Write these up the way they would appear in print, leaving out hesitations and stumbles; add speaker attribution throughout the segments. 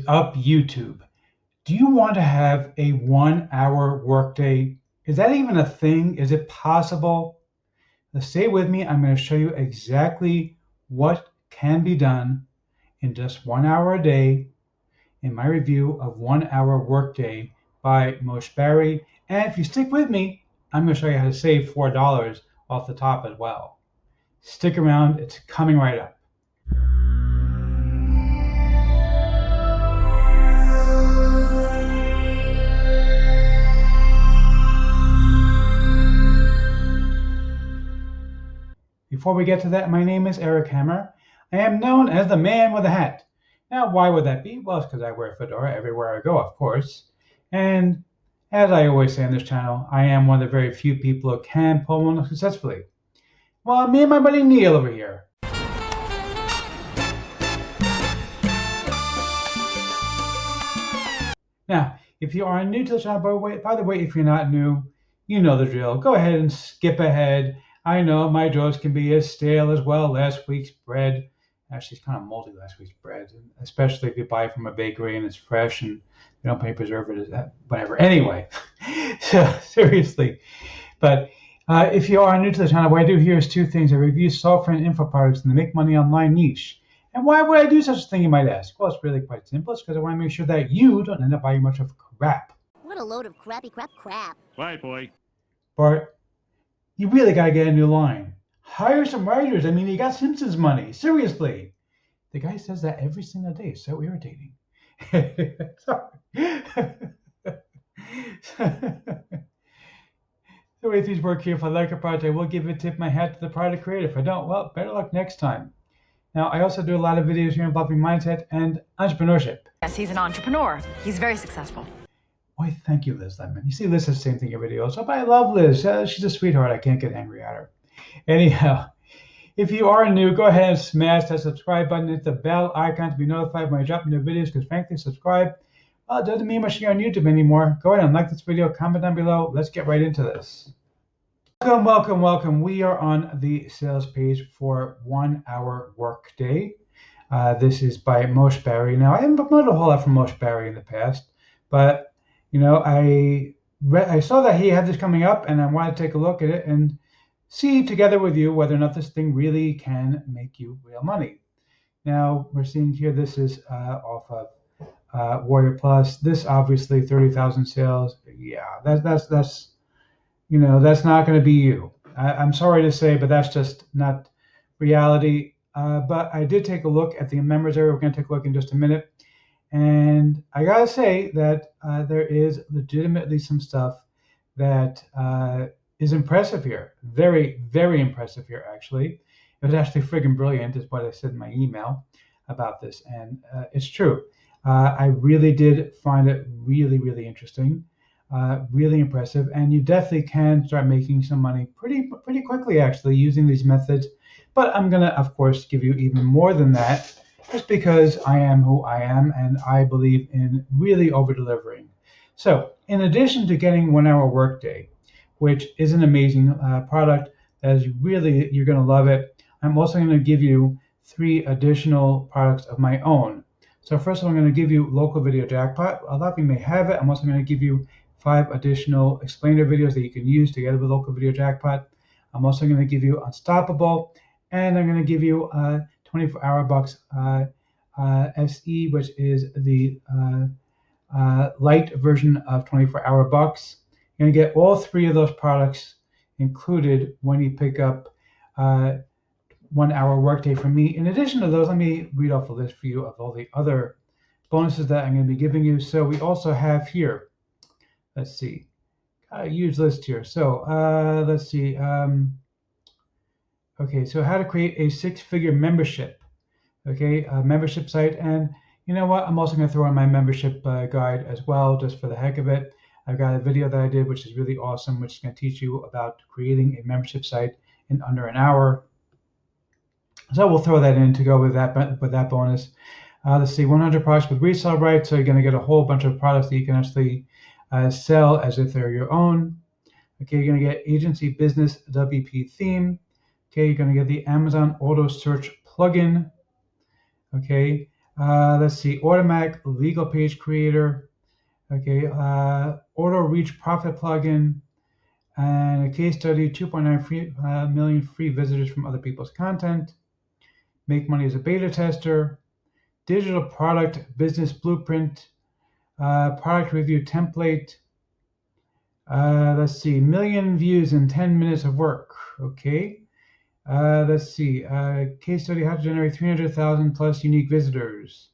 Speaker 1: up, YouTube? Do you want to have a 1-hour workday? Is that even a thing? Is it possible? Stay with me. I'm going to show you exactly what can be done in just 1 hour a day in my review of 1-hour workday by Moshe Barry. And if you stick with me, I'm going to show you how to save $4 off the top as well. Stick around. It's coming right up. Before we get to that, my name is Eric Hammer. I am known as the man with a hat. Now, why would that be? Well, it's because I wear a fedora everywhere I go, of course. And as I always say on this channel, I am one of the very few people who can pull one successfully. Well, me and my buddy Neil over here. Now, if you are new to the channel, by the way, if you're not new, you know the drill. Go ahead and skip ahead. I know my jokes can be as stale as well. Last week's bread, actually it's kind of moldy last week's bread, especially if you buy it from a bakery and it's fresh and they don't put any preservatives, whatever. Anyway, so seriously. But if you are new to the channel, what I do here is two things. I review software and info products in the make money online niche. And why would I do such a thing, you might ask? Well, it's really quite simple. It's because I want to make sure that you don't end up buying much of crap.
Speaker 2: What a load of crappy crap.
Speaker 3: Right, boy.
Speaker 1: Bart, you really got to get a new line. Hire some writers. I mean, you got Simpsons money. Seriously. The guy says that every single day. It's so irritating. Sorry. The way things work here, if I like a project, I will give a tip my hat to the product creator. If I don't, well, better luck next time. Now, I also do a lot of videos here involving mindset and entrepreneurship.
Speaker 4: Yes, he's an entrepreneur. He's very successful.
Speaker 1: Why, thank you, Liz Lemon. You see, Liz says the same thing every video. So, but I love Liz. She's a sweetheart. I can't get angry at her. Anyhow, if you are new, go ahead and smash that subscribe button. Hit the bell icon to be notified when I drop new videos, because frankly, subscribe doesn't mean much here on YouTube anymore. Go ahead and like this video, comment down below. Let's get right into this. Welcome. We are on the sales page for 1-hour workday. This is by Moshe Barry. Now, I haven't promoted a whole lot from Moshe Barry in the past, but you know, I saw that he had this coming up, and I wanted to take a look at it and see together with you whether or not this thing really can make you real money. Now, we're seeing here this is off of Warrior Plus. This obviously 30,000 sales. Yeah, that's you know, that's not going to be you. I'm sorry to say, but that's just not reality. But I did take a look at the members area. We're going to take a look in just a minute. And I got to say that there is legitimately some stuff that is impressive here. Very, very impressive here, actually. It was actually friggin' brilliant, is what I said in my email about this. And it's true. I really did find it really, really interesting. Really impressive, and you definitely can start making some money pretty quickly, actually, using these methods. But I'm gonna, of course, give you even more than that, just because I am who I am, and I believe in really over-delivering. So, in addition to getting 1-hour workday, which is an amazing product that is really, you're gonna love it, I'm also gonna give you 3 additional products of my own. So first of all, I'm gonna give you local video jackpot. A lot of you may have it. I'm also gonna give you 5 additional explainer videos that you can use together with local video jackpot. I'm also going to give you Unstoppable, and I'm going to give you 1Hr Workday SE, which is the light version of 1Hr Workday. You're going to get all 3 of those products included when you pick up 1-hour workday from me. In addition to those, let me read off a list for you of all the other bonuses that I'm going to be giving you. So we also have here, let's see, got a huge list here. So let's see. Okay, so how to create a 6-figure membership. Okay, a membership site. And you know what? I'm also going to throw in my membership guide as well, just for the heck of it. I've got a video that I did, which is really awesome, which is going to teach you about creating a membership site in under an hour. So we'll throw that in to go with that bonus. Let's see, 100 products with resell rights. So you're going to get a whole bunch of products that you can actually sell as if they're your own. Okay, you're going to get agency business WP theme. Okay, you're going to get the Amazon auto search plugin. Okay, Let's see, automatic legal page creator. Okay, auto reach profit plugin, and a case study: 2.9 million free visitors from other people's content. Make money as a beta tester. Digital product business blueprint. Product review template. Let's see, million views in 10 minutes of work. Okay. Let's see, case study: how to generate 300,000 plus unique visitors.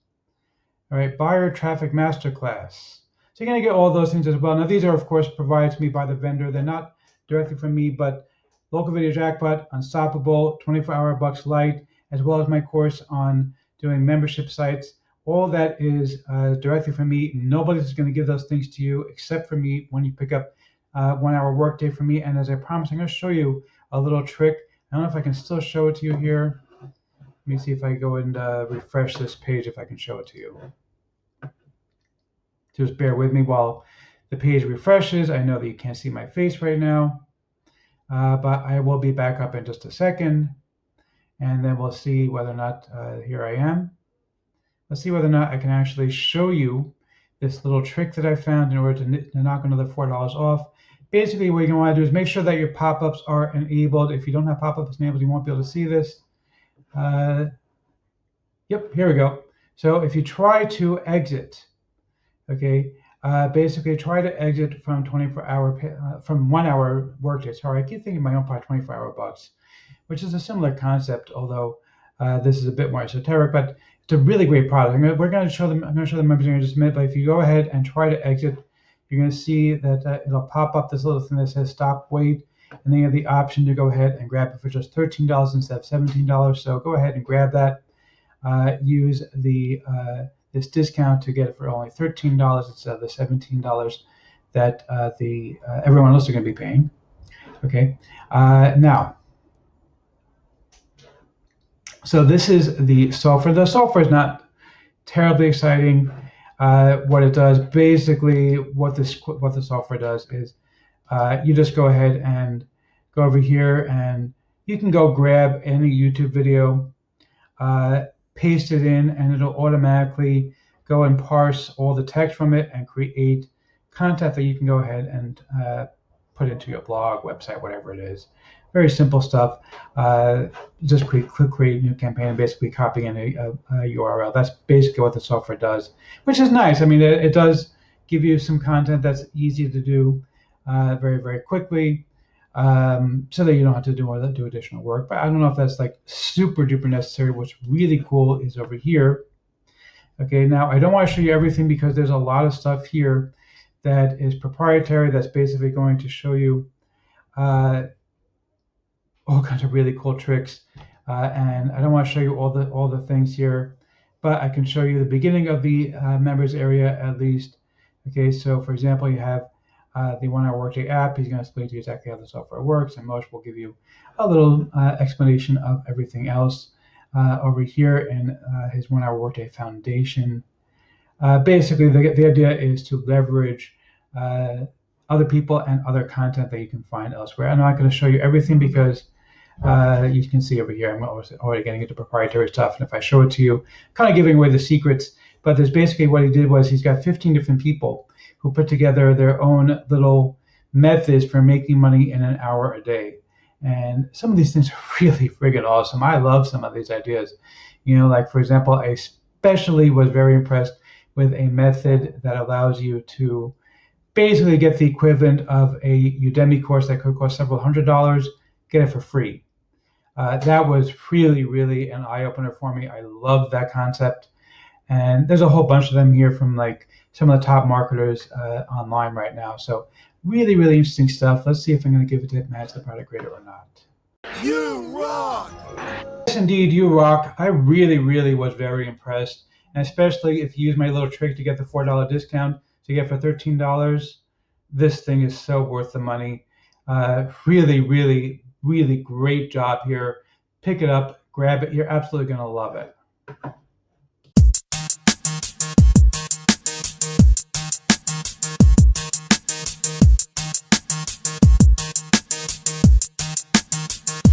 Speaker 1: All right, buyer traffic masterclass. So you're going to get all those things as well. Now, these are, of course, provided to me by the vendor. They're not directly from me, but Local Video Jackpot, Unstoppable, 24-Hour Bux Lite, as well as my course on doing membership sites. All that is directly from me. Nobody's going to give those things to you except for me when you pick up 1 Hour Workday from me. And as I promised, I'm going to show you a little trick. I don't know if I can still show it to you here. Let me see if I go and refresh this page, if I can show it to you. Just bear with me while the page refreshes. I know that you can't see my face right now, but I will be back up in just a second, and then we'll see whether or not, here I am. Let's see whether or not I can actually show you this little trick that I found in order to knock another $4 off. Basically, what you're going to want to do is make sure that your pop-ups are enabled. If you don't have pop-ups enabled, you won't be able to see this. Yep, here we go. So if you try to exit, okay, basically try to exit from 1 Hour Workday. Sorry, I keep thinking my own part 24-Hour Bux, which is a similar concept, although this is a bit more esoteric, but it's a really great product. I'm going to show the members in just a minute, but if you go ahead and try to exit, you're going to see that it'll pop up this little thing that says stop wait, and then you have the option to go ahead and grab it for just $13 instead of $17. So go ahead and grab that. Use the this discount to get it for only $13 instead of the $17 that everyone else is going to be paying. Okay, now, so this is the software. The software is not terribly exciting. What it does, basically, what the software does is you just go ahead and go over here, and you can go grab any YouTube video, paste it in, and it'll automatically go and parse all the text from it and create content that you can go ahead and put into your blog, website, whatever it is. Very simple stuff. Just create a new campaign and basically copy in a URL. That's basically what the software does, which is nice. I mean, it does give you some content that's easy to do very, very quickly, so that you don't have to do additional work. But I don't know if that's like super duper necessary. What's really cool is over here. Okay, now I don't want to show you everything because there's a lot of stuff here that is proprietary. That's basically going to show you all kinds of really cool tricks, and I don't want to show you all the things here, but I can show you the beginning of the members area at least. Okay, so for example, you have the 1 Hour Workday app. He's going to explain to you exactly how the software works, and Moshe will give you a little explanation of everything else over here in his 1 Hour Workday Foundation. Basically, the idea is to leverage other people and other content that you can find elsewhere. I'm not going to show you everything because you can see over here I'm already getting into proprietary stuff, and if I show it to you, kind of giving away the secrets. But there's basically what he did was he's got 15 different people who put together their own little methods for making money in an hour a day. And some of these things are really friggin' awesome. I love some of these ideas. You know, like for example, I especially was very impressed with a method that allows you to basically get the equivalent of a Udemy course that could cost several $100s, get it for free. That was really, really an eye-opener for me. I love that concept. And there's a whole bunch of them here from like some of the top marketers online right now. So really, really interesting stuff. Let's see if I'm going to give it to Matt, the product creator, or not.
Speaker 2: You rock!
Speaker 1: Yes, indeed, you rock. I really, really was very impressed. And especially if you use my little trick to get the $4 discount to get for $13, this thing is so worth the money. Really, really, really great job here. Pick it up, grab it. You're absolutely going to love it.